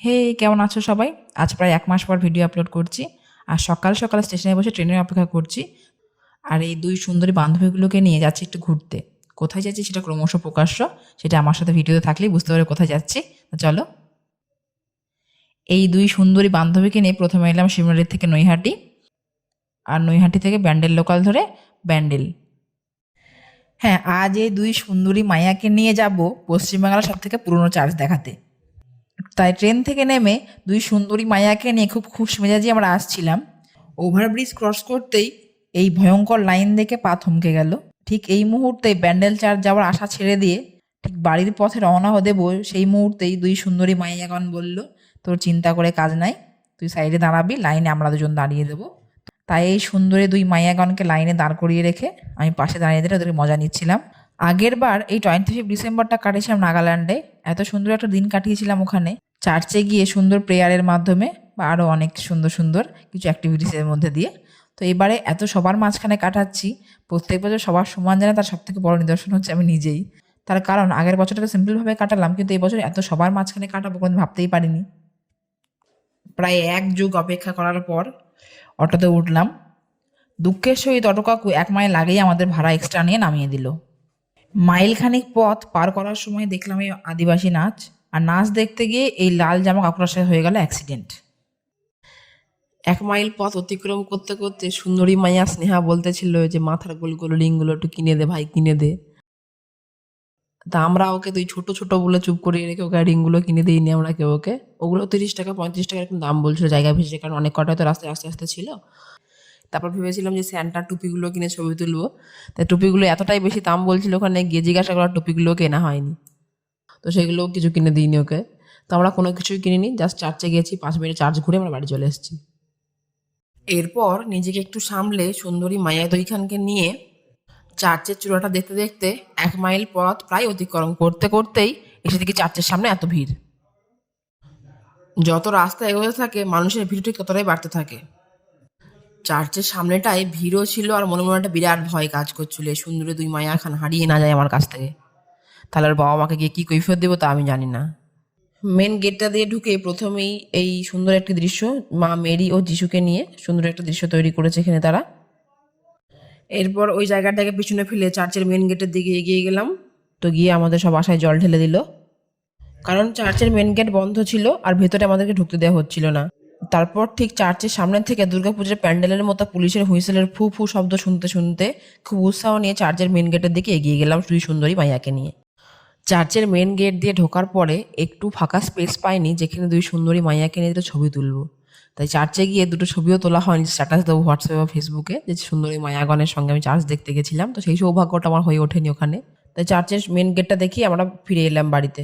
হে, কেমন আছো সবাই? আজ প্রায় ১ মাস পর ভিডিও আপলোড করছি। আর সকাল সকাল স্টেশনে বসে ট্রেনের অপেক্ষা করছি। আর এই ২ সুন্দরী বান্ধবীগুলোকে নিয়ে যাচ্ছি একটু ঘুরতে। কোথায় যাচ্ছি সেটা ক্রমশ প্রকাশ্য। সেটা আমার সাথে ভিডিওতে থাকলেই বুঝতে পারবে কোথায় যাচ্ছি। তো চলো। এই ২ সুন্দরী বান্ধবীকে নিয়ে প্রথমে এলাম শিমলার থেকে নৈহাটি। আর নৈহাটি থেকে ব্যান্ডেল লোকাল ধরে ব্যান্ডেল। হ্যাঁ, আজ এই ২ সুন্দরী মাইয়াকে নিয়ে যাব পশ্চিমবাংলার সবথেকে পুরনো চার্চ দেখাতে। তাই ট্রেন থেকে নেমে ২ সুন্দরী মাইয়াকে নিয়ে খুব খুশ মেজাজে আমরা আসছিলাম। ওভারব্রিজ ক্রস করতেই এই ভয়ঙ্কর লাইন দেখে পা থমকে গেল। ঠিক এই মুহূর্তে ব্যান্ডেল চার্চ যাওয়ার আশা ছেড়ে দিয়ে ঠিক বাড়ির পথে রওনা দেবো, সেই মুহূর্তেই ২ সুন্দরী মাইয়াগণ বলল, তোর চিন্তা করে কাজ নাই, তুই সাইডে দাঁড়াবি, লাইনে আমরা দুজন দাঁড়িয়ে দেবো। তাই এই সুন্দরী ২ মাইয়াগণকে লাইনে দাঁড় করিয়ে রেখে আমি পাশে দাঁড়িয়ে দিলে ওদেরকে মজা নিচ্ছিলাম। আগের বার এই 25 ডিসেম্বরটা কাটিয়েছিলাম নাগাল্যান্ডে। এত সুন্দর একটা দিন কাটিয়েছিলাম ওখানে, চার্চে গিয়ে সুন্দর প্রেয়ারের মাধ্যমে বা আরও অনেক সুন্দর সুন্দর কিছু অ্যাক্টিভিটিসের মধ্যে দিয়ে। তো এবারে এত সবার মাঝখানে কাটাচ্ছি, প্রত্যেক বছর সবার সমান জানে তার সবথেকে বড় নিদর্শন হচ্ছে আমি নিজেই। তার কারণ আগের বছরটা তো সিম্পলভাবে কাটালাম, কিন্তু এই বছর এত সবার মাঝখানে কাটাবো কোনো ভাবতেই পারিনি। প্রায় ১ যুগ অপেক্ষা করার পর অটোতে উঠলাম। দুঃখের সহিত অটো কাকু ১ মাইল আগেই আমাদের ভাড়া এক্সট্রা নিয়ে নামিয়ে দিল। মাইলখানিক পথ পার করার সময় দেখলাম এই আদিবাসী নাচ, আর নাচ দেখতে গিয়ে এই লাল জামা কাকুরার সাথে হয়ে গেল অ্যাক্সিডেন্ট। ১ মাইল পথ অতিক্রম করতে করতে সুন্দরী মাইয়া স্নেহা বলতেছিল যে মাথার গোল রিংগুলো একটু কিনে দে ভাই, কিনে দে। তা আমরা ওকে তুই ছোট ছোট বলে চুপ করে রেখে ওকে রিংগুলো কিনে দিইনি আমরা কেউ ওকে। ওগুলো ৩০ টাকা ৩৫ টাকা এরকম দাম বলছিল জায়গা ভেসে, কারণ অনেক কটা তো রাস্তায় আস্তে আস্তে ছিল। তারপর ভেবেছিলাম যে স্যান্টার টুপিগুলো কিনে ছবি তুলবো। তাই টুপিগুলো এতটাই বেশি দাম বলছিল, ওখানে গিয়ে জিজ্ঞাসা করার টুপিগুলো কেনা হয়নি। তো সেগুলোও কিছু কিনে দিইনি ওকে। তো আমরা কোনো কিছুই কিনিনি, জাস্ট চার্চে গিয়েছি, ৫ মিনিট চার্জ ঘুরে আমরা বাড়ি চলে এসেছি। এরপর নিজেকে একটু সামলে সুন্দরী মায়া দইখানকে নিয়ে চার্চের চূড়াটা দেখতে দেখতে ১ মাইল পথ প্রায় অতিক্রম করতে করতেই এসে দেখি চার্চের সামনে এত ভিড়। যত রাস্তা এগোতে থাকে মানুষের ভিড় ঠিক ততটাই বাড়তে থাকে। চার্চের সামনেটায় ভিড়ও ছিল, আর মনে মনে একটা বিরাট ভয় কাজ করছিল এই সুন্দরী ২ মায়া খান হারিয়ে না যায় আমার কাছ থেকে। তাহলে ওর বাবা মাকে গিয়ে কী কৈফিয়ত দেবো তা আমি জানি না। মেন গেটটা দিয়ে ঢুকে প্রথমেই এই সুন্দর একটি দৃশ্য, মা মেরি ও যিশুকে নিয়ে সুন্দর একটা দৃশ্য তৈরি করেছে এখানে তারা। এরপর ওই জায়গাটাকে পিছনে ফেলে চার্চের মেন গেটের দিকে এগিয়ে গেলাম। তো গিয়ে আমাদের সব আশায় জল ঢেলে দিল, কারণ চার্চের মেন গেট বন্ধ ছিল আর ভেতরে আমাদেরকে ঢুকতে দেওয়া হচ্ছিল না। তারপর ঠিক চার্চের সামনে থেকে দুর্গাপুজোর প্যান্ডেলের মতো পুলিশের হুইসেলের ফু ফু শব্দ শুনতে শুনতে খুব উৎসাহ নিয়ে চার্চের মেন গেটের দিকে এগিয়ে গেলাম দুই সুন্দরী মাইয়াকে নিয়ে। চার্চের মেন গেট দিয়ে ঢোকার পরে একটু ফাঁকা স্পেস পাইনি যেখানে দুই সুন্দরী মাইয়াকে নিয়ে দুটো ছবি তুলবো। তাই চার্চে গিয়ে দুটো ছবিও তোলা হয়নি, স্ট্যাটাস দেবো হোয়াটসঅ্যাপে বা ফেসবুকে যে সুন্দরী মায়াগণের সঙ্গে আমি চার্চ দেখতে গেছিলাম। তো সেই সৌভাগ্যটা আমার হয়ে ওঠেনি ওখানে। তাই চার্চের মেন গেটটা দেখি আমরা ফিরে এলাম বাড়িতে।